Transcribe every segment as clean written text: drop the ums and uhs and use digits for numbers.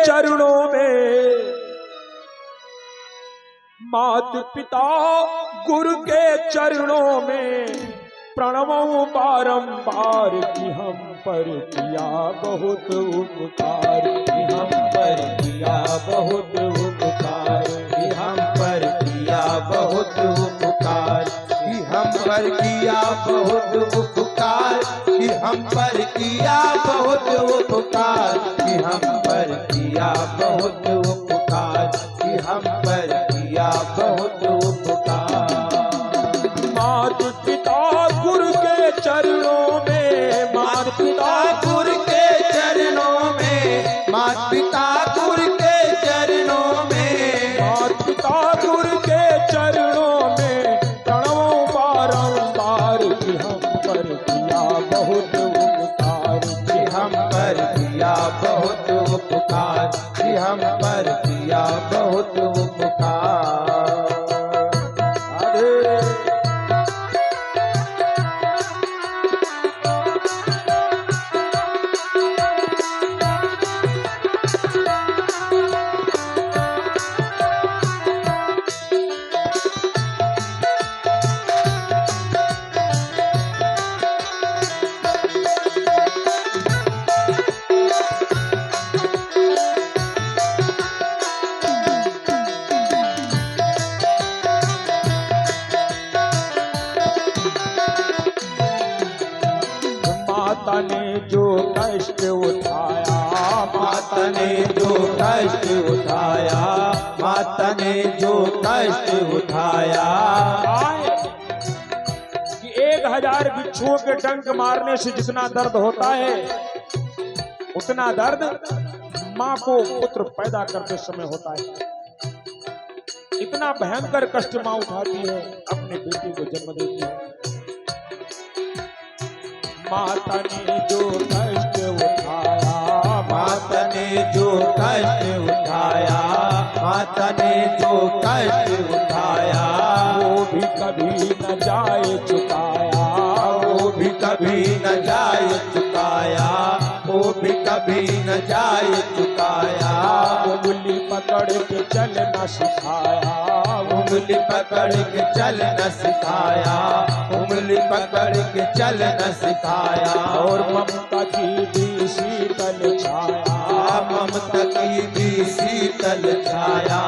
चरणों में, मात पिता गुरु के चरणों में प्रणवों बारंबार कि हम पर किया बहुत उपकार, कि हम पर किया बहुत उपकार, कि हम पर किया बहुत उपकार, कि हम पर किया बहुत उपकार, कि हम पर किया बहुत उपकार, कि हम पर किया बहुत उपकार, कि हम पर किया बहुत उपकार। मात पिता गुरु के चरणों में, मात पिता गुरु के चरणों में, मात पिता गुरु के चरणों में, मात पिता गुरु के चरणों में प्रणवों बारंबार कि हम पर किया बहुत उपकार, कि हम पर किया बहुत उपकार, कि हम पर किया बहुत उपकार। अरे माता ने जो कष्ट उठाया, माता ने जो कष्ट उठाया, माता ने जो कष्ट उठाया, कि 1000 बिच्छुओं के डंक मारने से जितना दर्द होता है उतना दर्द माँ को पुत्र पैदा करते समय होता है। इतना भयंकर कष्ट माँ उठाती है, अपने बेटे को जन्म देती है। माता ने जो कष्ट उठाया, माता ने जो कष्ट उठाया, माता ने जो कष्ट उठाया, वो भी कभी न जाए चुकाया, वो भी कभी न जाए चुकाया, वो भी कभी न जाए चुकाया। उंगली पकड़ के चलना सिखाया, उंगली पकड़ के चलना सिखाया, उंगली पकड़ के चलना सिखाया, और ममता की भी शीतल छाया, ममता की भी शीतल छाया,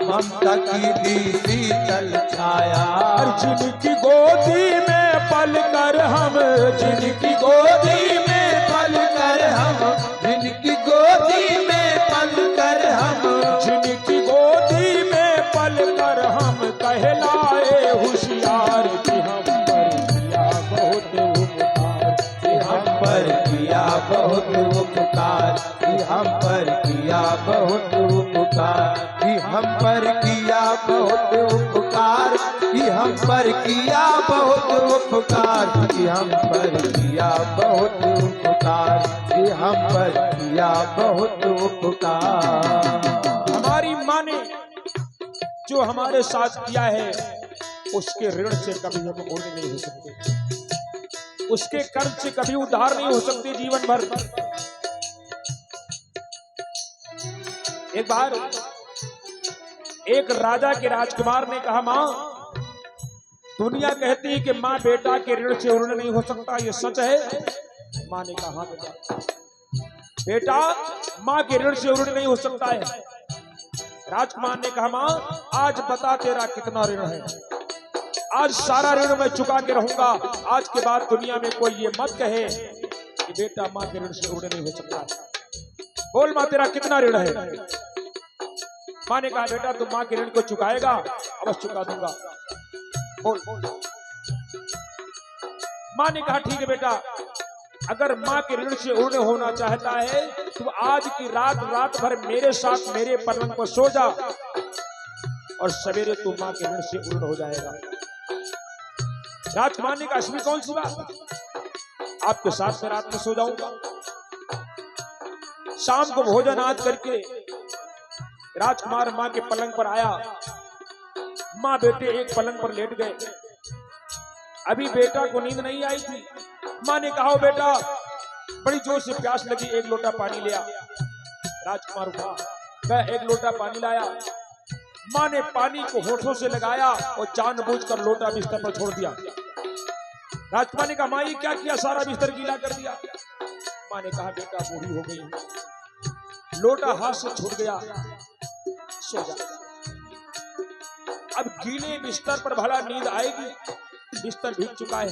ममता की भी शीतल छाया। और जिनकी गोदी में पल कर हम, जिनकी गोदी में पल कर हम, जिनकी गोदी में पल कर हम, जिनकी गोदी में पल कर हम कहलाए होशियार कि हम पर किया बहुत उपकार, कि हम पर किया बहुत उपकार, कि हम पर किया बहुत उपकार, कि हम पर किया बहुत उपकार, कि हम पर किया बहुत उपकार, कि हम पर किया बहुत उपकार, कि हम पर किया बहुत उपकार। हमारी माँ ने जो हमारे साथ किया है उसके ऋण से कभी हम पूर्ण नहीं हो सकते, उसके कर्ज से कभी उधार नहीं हो सकते जीवन भर। एक बार एक राजा के राजकुमार ने कहा, माँ दुनिया कहती है कि माँ बेटा के ऋण से ऋण नहीं हो सकता, ये सच है? माँ ने कहा, हाँ बेटा, बेटा माँ के ऋण से ऋण नहीं हो सकता है। राजकुमार ने कहा, माँ आज बता तेरा कितना ऋण है, आज सारा ऋण मैं चुका के रहूंगा। आज के बाद दुनिया में कोई ये मत कहे कि बेटा माँ के ऋण से ऋण नहीं हो सकता। बोल माँ तेरा कितना ऋण है? माँ ने कहा, बेटा तुम माँ के ऋण को चुकाएगा? अवश्य चुका दूंगा। बोल। माँ ने कहा, ठीक है बेटा, अगर माँ के ऋण से ऋण होना चाहता है तो आज की रात भर मेरे साथ मेरे पलंग पर सो जा और सवेरे तू माँ के ऋण से ऋण हो जाएगा। राजकुमार ने कहा, इसमें कौन सी बात, आपके साथ में रात में सो जाऊंगा। शाम को भोजन आज करके राजकुमार माँ के पलंग पर आया। माँ बेटे एक पलंग पर लेट गए। अभी बेटा को नींद नहीं आई थी। माँ ने कहा, बेटा बड़ी जोर से प्यास लगी, एक लोटा पानी ले आ। राजकुमार उठा, कह एक लोटा पानी लाया। माँ ने पानी को होठों से लगाया और जानबूझकर लोटा बिस्तर पर छोड़ दिया। राजकुमार ने कहा माँ ये क्या किया, सारा बिस्तर गीला कर दिया। माँ ने कहा बेटा बूढ़ी हो गई हूं, लोटा हाथ से छूट गया, सो जा। अब गीले बिस्तर पर भला नींद आएगी, बिस्तर भीग चुका है।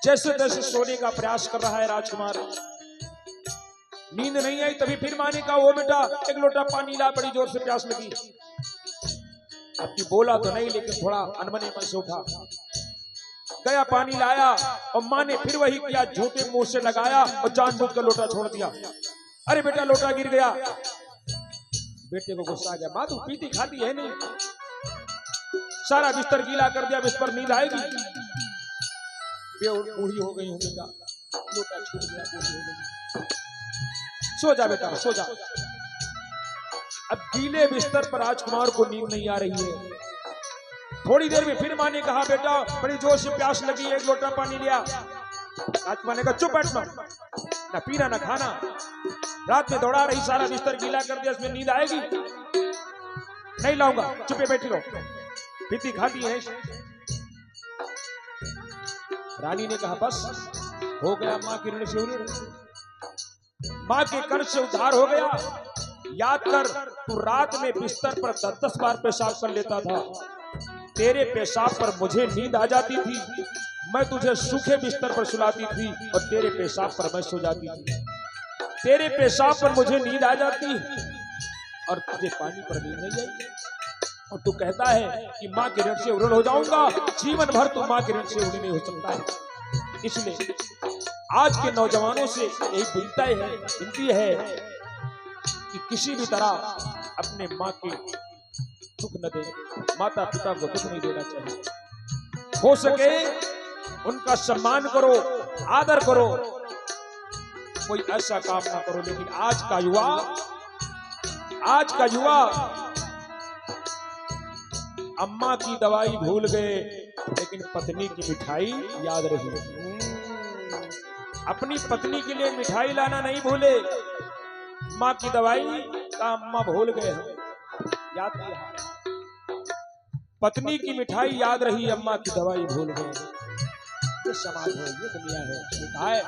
जैसे तैसे सोने का प्रयास कर रहा है राजकुमार, नींद नहीं आई। तभी फिर माँ ने कहा वो बेटा एक लोटा पानी ला, बड़ी जोर से प्यास लगी। आपकी बोला तो नहीं लेकिन थोड़ा अनबने मन से उठा, गया पानी लाया और माँ ने फिर वही किया, झूठे मुंह से लगाया और जानबूझकर लोटा छोड़ दिया। अरे बेटा लोटा गिर गया। बेटे को गुस्सा आ गया, माँ तू पीती खाती है नहीं, सारा बिस्तर गीला कर दिया, इस पर नींद आएगी। बूढ़ी हो गई हूं बेटा, लोटा छूट गया, बूढ़ी हो गई, सो जा बेटा सो जा। अब गीले बिस्तर पर राजकुमार को नींद नहीं आ रही है। थोड़ी देर में फिर माँ ने कहा बेटा बड़ी जोर से प्यास लगी, एक लोटा पानी लिया। राजकुमार ने कहा चुप बैठ, ना पीना ना खाना, रात में दौड़ा रही, सारा बिस्तर गीला कर दिया, इसमें नींद आएगी? नहीं लाऊंगा, चुपे बैठी रहो, पीती खाती है। रानी ने कहा बस हो गया, माँ के ऋण से माँ के कर्ज से उद्धार हो गया। याद कर तू रात में बिस्तर पर 10-10 बार पेशाब कर लेता था, तेरे पेशाब पर मुझे नींद आ जाती थी, मैं तुझे सूखे बिस्तर पर सुलाती थी और तेरे पेशाब पर मैं सो जाती थी। तेरे पेशाब पर मुझे नींद आ जाती और तुझे पानी पर नींद नहीं आई, और तू कहता है कि माँ के ऋण से उड़न हो जाऊंगा। जीवन भर तू माँ के ऋण से उड़ी नहीं हो सकता है। इसलिए आज के नौजवानों से यही विनती है कि किसी भी तरह अपने माँ के दुख न दे, माता पिता को दुख नहीं देना चाहिए। हो सके उनका सम्मान करो, आदर करो, कोई ऐसा काम ना करो। लेकिन आज का युवा अम्मा की दवाई भूल गए लेकिन पत्नी की मिठाई याद रही। अपनी पत्नी के लिए मिठाई लाना नहीं भूले, माँ की दवाई का अम्मा भूल गए, याद नहीं रहा। पत्नी की मिठाई याद रही, अम्मा की दवाई भूल गए। ये समाज है, ये दुनिया है।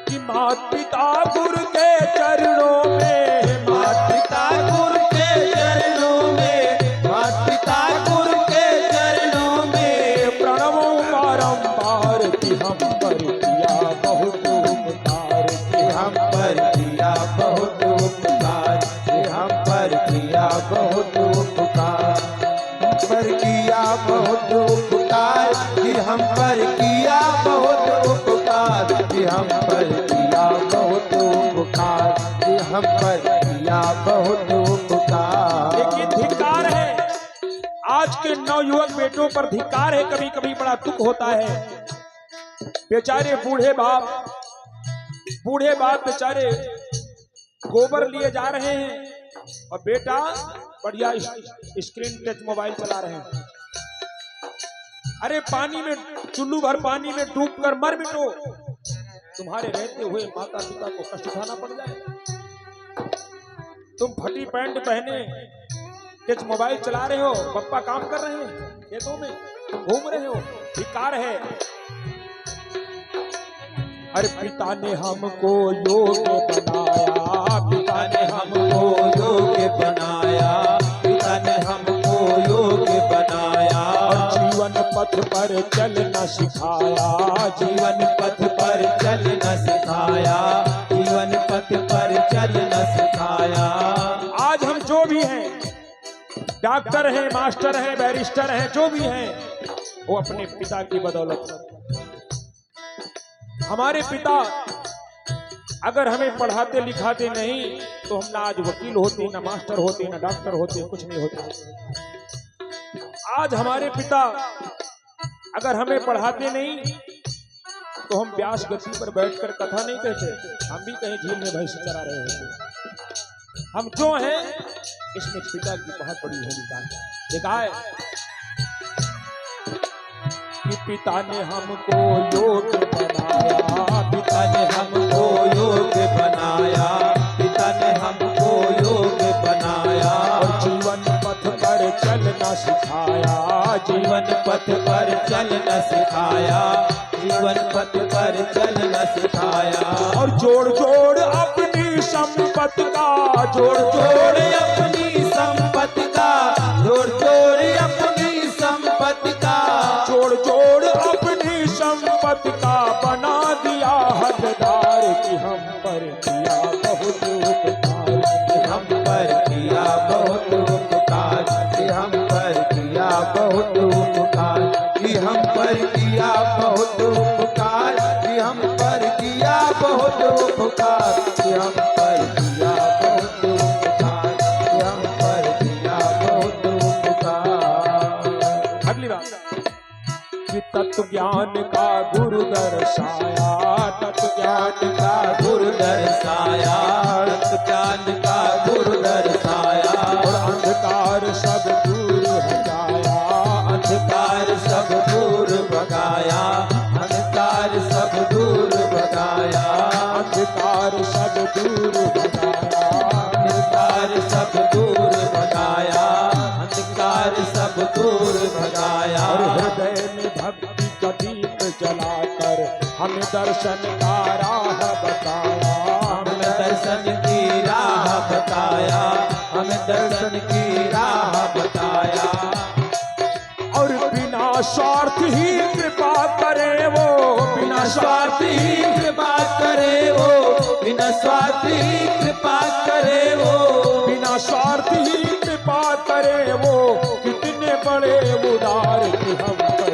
कि माता पिता गुरु के चरणों में, माता पिता गुरु के चरणों में, माता पिता गुरु के चरणों में प्रणवों बारंबार कि हम पर किया बहुत उपकार, कि हम पर किया बहुत उपकार, कि हम पर किया बहुत उपकार, हम पर किया बहुत उपकार, कि हम पर किया बहुत उपकार, कि हम पर किया बहुत उपकार, कि हम पर किया बहुत उपकार। लेकिन धिक्कार है, आज के नवयुवक बेटों पर धिक्कार है। कभी कभी बड़ा दुख होता है, बेचारे बूढ़े बाप बेचारे गोबर लिए जा रहे हैं और बेटा बढ़िया स्क्रीन टच मोबाइल चला रहे हैं। अरे पानी में चुल्लू भर पानी में डूब कर मर मिटो, तुम्हारे रहते हुए माता पिता को कष्ट उठाना पड़ जाए। तुम फटी पैंट पहने टच मोबाइल चला रहे हो, पप्पा काम कर रहे हैं खेतों में, तुम घूम रहे हो, धिक्कार है। अरे पिता ने हमको योग्य बनाया, पिता ने हमको योग्य बनाया, पिता ने हमको योग्य बनाया, और जीवन पथ पर चलना सिखाया, जीवन पथ पर चलना सिखाया, जीवन पथ पर चलना सिखाया। आज हम जो भी हैं, डॉक्टर हैं, मास्टर हैं, बैरिस्टर हैं, जो भी हैं, वो अपने पिता की बदौलत। हमारे पिता अगर हमें पढ़ाते लिखाते नहीं तो हम ना आज वकील होते, ना मास्टर होते, ना डॉक्टर होते, कुछ नहीं होते। आज हमारे पिता अगर हमें पढ़ाते नहीं तो हम व्यास गति पर बैठकर कथा नहीं कहते, हम भी कहीं झील में भैंस चरा रहे होते। हम जो हैं इसमें पिता की बहुत बड़ी भूमिका है। देखा है कि पिता ने हमको योग्य बनाया, पिता ने हमको योग्य बनाया, पिता ने हमको योग्य बनाया, और जीवन पथ पर चलना सिखाया, जीवन पथ पर चलना सिखाया, जीवन पथ पर चलना सिखाया, और जोड़ जोड़ अपनी संपत्ति का, जोड़ जोड़ अपनी संपत्ति का, जोड़ जोड़ अपनी संपत्ति का, जोड़ जोड़ अपनी संपत्ति का बना दिया हकदार कि हम पर किया बहुत उपकार, कि हम पर किया बहुत उपकार, कि हम पर किया बहुत उपकार, कि हम पर किया बहुत उपकार, कि हम पर किया बहुत उपकार, कि हम पर किया बहुत उपकार, कि हम पर किया बहुत उपकार। अगली बात कि तत्व ज्ञान का गुरु दर्शाया, तत्व ज्ञान का गुरु दर्शाया, तत्व ज्ञान का गुरु दर्शाया, और अंधकार सब दूर हटाया, अंधकार सब दूर भगाया, अंधकार सब दूर भगाया, अंधकार सब दूर भगाया, अंधकार सब दूर भगाया, अंधकार सब दूर भगाया, और हृदय में भक्ति का दीप जलाकर हमें दर्शन का राह बताया, हमें दर्शन की राह बताया, हमें दर्शन की राह बताया, और बिना स्वार्थ ही कृपा करे वो, बिना स्वार्थ स्वार्थी ही कृपा करे वो, बिना स्वार्थी कृपा करे वो, बिना स्वार्थ ही कृपा करे वो, कितने बड़े उदार कि हम पर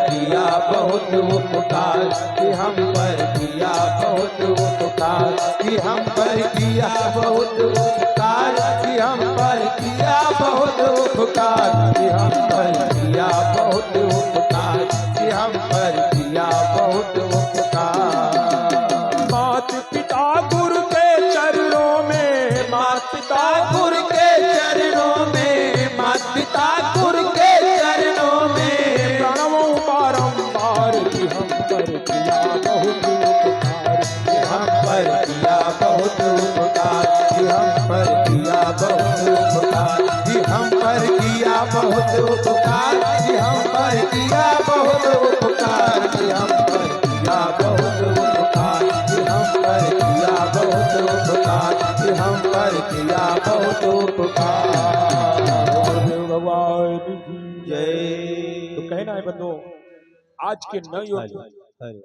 किया बहुत उपकार, कि हम पर किया बहुत उपकार, कि हम पर किया बहुत उपकार, कि हम पर किया बहुत उपकार, कि हम पर किया बहुत उपकार, कि हम पर किया बहुत उपकार, कि हम पर किया बहुत उपकार। मात पिता गुरु के चरणों में, मात पिता गुरु के चरणों में, माता पिता गुरु के चरणों में, प्रणवों बारंबार कि हम पर किया बहुत उपकार, कि हम पर किया बहुत उपकार, कि हम पर किया बहुत उपकार, कि हम पर किया बहुत उपकार, कि हम पर किया बहुत उपकार, कि हम पर किया बहुत उपकार, कि हम पर किया बहुत उपकार, कि हम पर किया बहुत उपकार। भगवान की जय। तो कहना है बंदो, आज के नवयुवक हरे